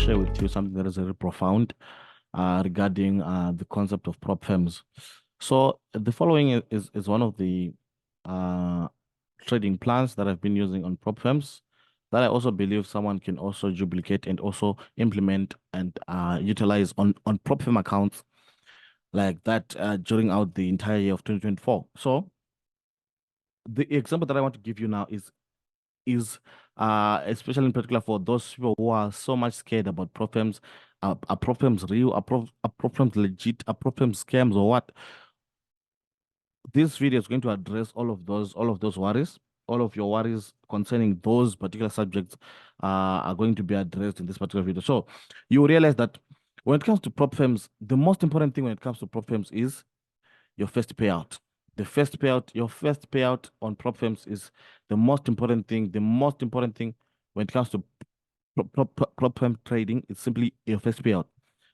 share with you something that is very profound regarding the concept of prop firms. So the following is one of the uh, trading plans that I've been using on prop firms that I also believe someone can also duplicate and also implement and utilize on prop firm accounts like that during out the entire year of 2024. So the example that I want to give you now is especially in particular for those people who are so much scared about problems. Are problems real? Are problems legit? Are problems scams or what? This video is going to address all of those worries. All of your worries concerning those particular subjects are going to be addressed in this particular video. So you realize that when it comes to prop firms, the most important thing when it comes to prop firms is your first payout. Your first payout on prop firms is the most important thing. The most important thing when it comes to prop firm trading is simply your first payout.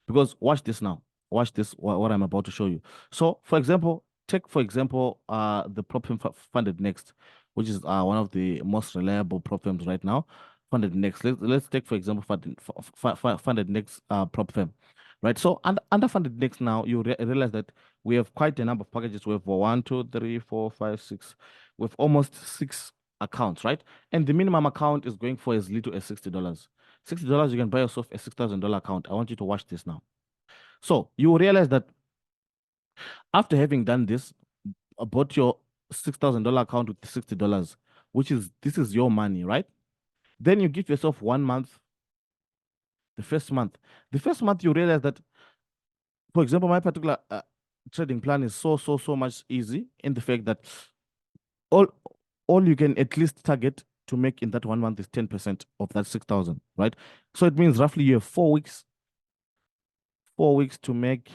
Because watch this now. Watch this, what I'm about to show you. So, for example, take for example the prop firm funded next, which is one of the most reliable prop firms right now. Funded next. Let's take for example funded next prop firm. Right. So under funded next now, you realize that we have quite a number of packages. We have one, two, three, four, five, six. We have almost six accounts, right? And the minimum account is going for as little as $60. $60, you can buy yourself a $6,000 account. I want you to watch this now. So you will realize that after having done this, bought your $6,000 account with $60, which is this is your money, right? Then you give yourself 1 month, the first month. The first month you realize that, for example, my particular trading plan is so much easy in the fact that all all you can at least target to make in that 1 month is 10% of that 6,000, right? So it means roughly you have 4 weeks, 4 weeks to make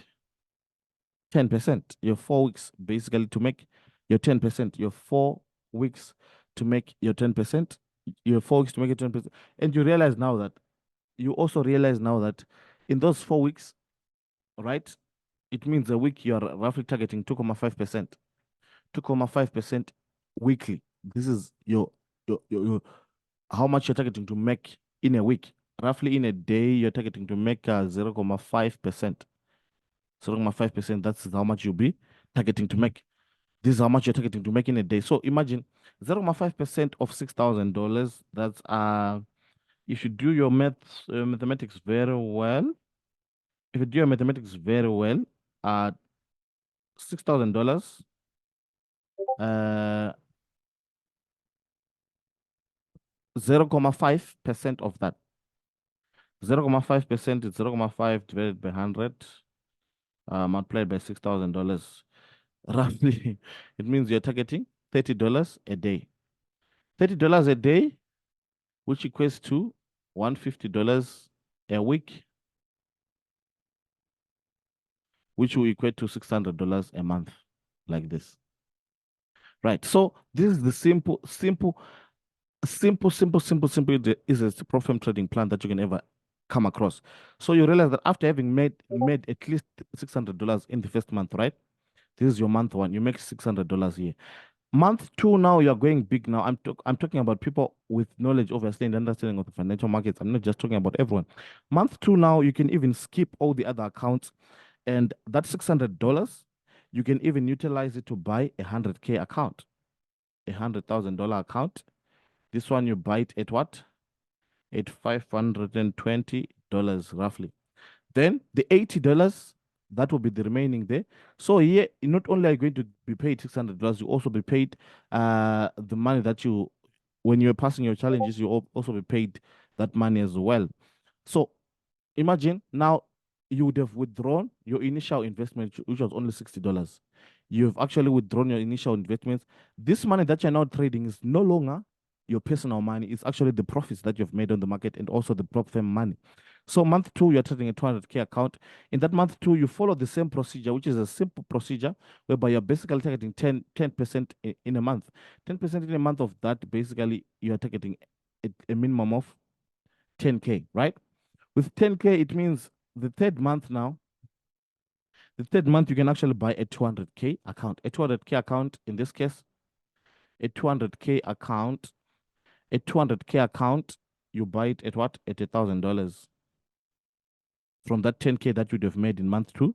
10%. You have 4 weeks basically to make your 10%. You have 4 weeks to make your 10%. You have 4 weeks to make your 10%. And you also realize now that in those 4 weeks, right? It means a week you're roughly targeting 2.5%. 2.5% weekly. This is your how much you're targeting to make in a week. Roughly in a day, you're targeting to make 0.5%. 0.5%, that's how much you'll be targeting to make. This is how much you're targeting to make in a day. So imagine 0.5% of $6,000. That's if you do your mathematics very well, if you do your mathematics very well, $6,000, uh 0.5% of that. 0.5% is 0.5 divided by 100, multiplied by $6,000. Roughly, it means you're targeting $30 a day. $30 a day, which equates to $150 a week, which will equate to $600 a month, like this. Right. So this is the simple is a profit trading plan that you can ever come across. So you realize that after having made at least $600 in the first month, right? This is your month one. You make $600 here. Month two, now you're going big. Now I'm talking about people with knowledge, obviously, and understanding of the financial markets. I'm not just talking about everyone. Month two, now you can even skip all the other accounts, and that $600, you can even utilize it to buy a 100K account, a $100,000 account. This one you buy it at what? At $520 roughly. Then the $80, that will be the remaining there. So here, not only are you going to be paid $600, you also be paid the money that you, when you're passing your challenges, you also be paid that money as well. So imagine now you would have withdrawn your initial investment, which was only $60. You've actually withdrawn your initial investments. This money that you're now trading is no longer your personal money. It's actually the profits that you've made on the market and also the prop firm money. So month two, you're trading a 200K account. In that month two, you follow the same procedure, which is a simple procedure whereby you're basically targeting 10% in a month. 10% in a month of that, basically, you're targeting a minimum of 10K, right? With 10K, it means the third month now, the third month, you can actually buy a 200K account. A 200K account, in this case, a 200K account, a 200K account, you buy it at what? At $1,000. from that 10K that you'd have made in month 2,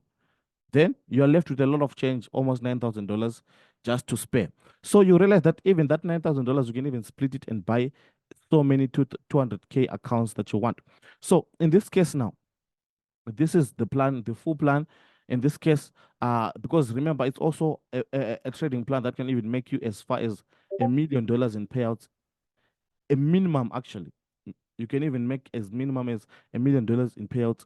then you're left with a lot of change, almost $9,000 just to spare. So you realize that even that $9,000, you can even split it and buy so many 200K accounts that you want. So in this case now, this is the plan, the full plan. In this case, because remember, it's also a trading plan that can even make you as far as $1 million in payouts, a minimum actually. You can even make as minimum as $1 million in payouts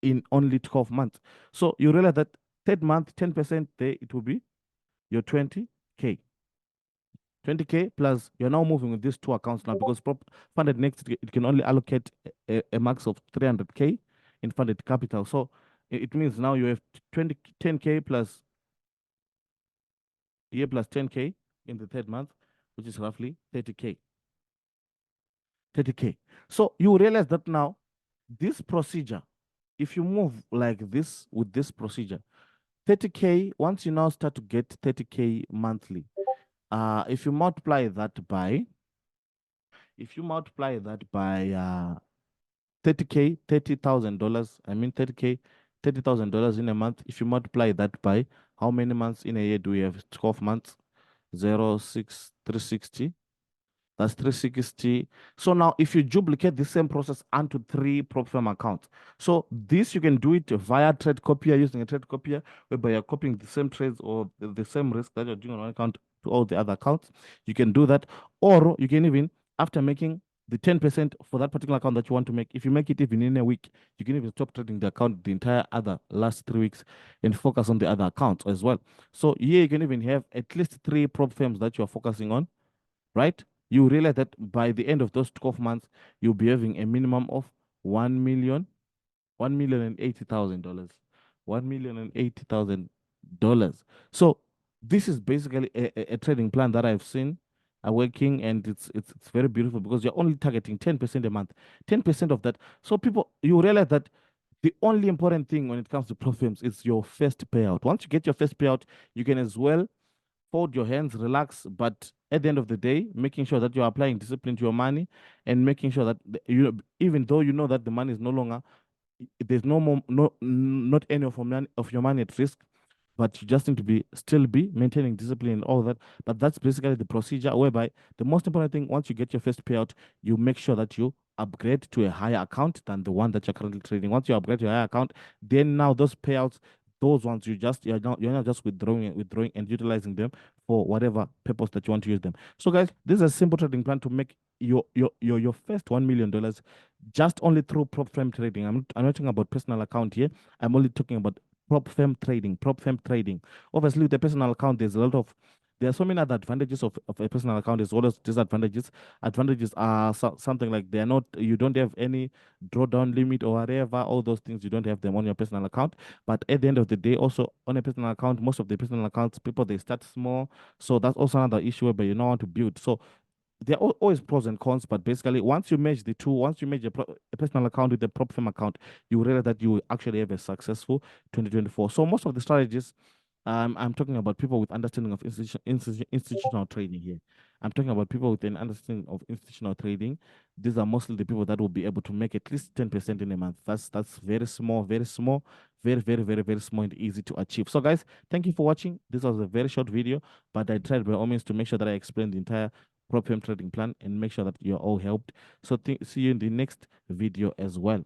in only 12 months. So you realize that third month, 10% there, it will be your 20K. 20K plus you're now moving with these two accounts now, because funded next, it can only allocate a max of 300K in funded capital. So it means now you have 10K plus year plus 10K in the third month, which is roughly 30K. 30K. So you realize that now this procedure, if you move like this with this procedure, 30K, once you now start to get 30K monthly, if you multiply that by, 30K, $30,000, I mean 30K, $30,000 in a month. If you multiply that by how many months in a year do we have? 12 months, 0, 6, 360. That's 360. So now if you duplicate the same process onto 3 prop firm accounts. So this you can do it via trade copier, using a trade copier, whereby you're copying the same trades or the same risk that you're doing on one account to all the other accounts. You can do that. Or you can even, after making the 10% for that particular account that you want to make, if you make it even in a week, you can even stop trading the account the entire other last 3 weeks and focus on the other accounts as well. So here you can even have at least 3 prop firms that you are focusing on, right? You realize that by the end of those 12 months, you'll be having a minimum of $1,080,000. $1,080,000. So this is basically a trading plan that I've seen working, and it's very beautiful because you're only targeting 10% a month, 10% of that. So people, you realize that the only important thing when it comes to prop firms is your first payout. Once you get your first payout, you can as well fold your hands, relax, but at the end of the day, making sure that you're applying discipline to your money and making sure that you, even though you know that the money is no longer, there's no more, not any of your money at risk, but you just need to still be maintaining discipline and all that. But that's basically the procedure, whereby the most important thing, once you get your first payout, you make sure that you upgrade to a higher account than the one that you're currently trading. Once you upgrade to a higher account, then now those payouts, those ones, you're not just withdrawing and utilizing them for whatever purpose that you want to use them. So guys, this is a simple trading plan to make your first $1 million just only through prop firm trading. I'm not talking about personal account here. I'm only talking about prop firm trading. Obviously, with a personal account, there are so many other advantages of a personal account as well as disadvantages. Advantages are something like you don't have any drawdown limit or whatever. All those things, you don't have them on your personal account. But at the end of the day, also on a personal account, most of the personal accounts, people, they start small. So that's also another issue where you know want to build. So there are always pros and cons, but basically, once you merge the two, once you merge a personal account with a prop firm account, you realize that you actually have a successful 2024. So most of the strategies, I'm talking about people with understanding of institutional trading here. I'm talking about people with an understanding of institutional trading. These are mostly the people that will be able to make at least 10% in a month. That's very small, very small, very, very, very, very small and easy to achieve. So guys, thank you for watching. This was a very short video, but I tried by all means to make sure that I explained the entire prop firm trading plan and make sure that you're all helped. So see you in the next video as well.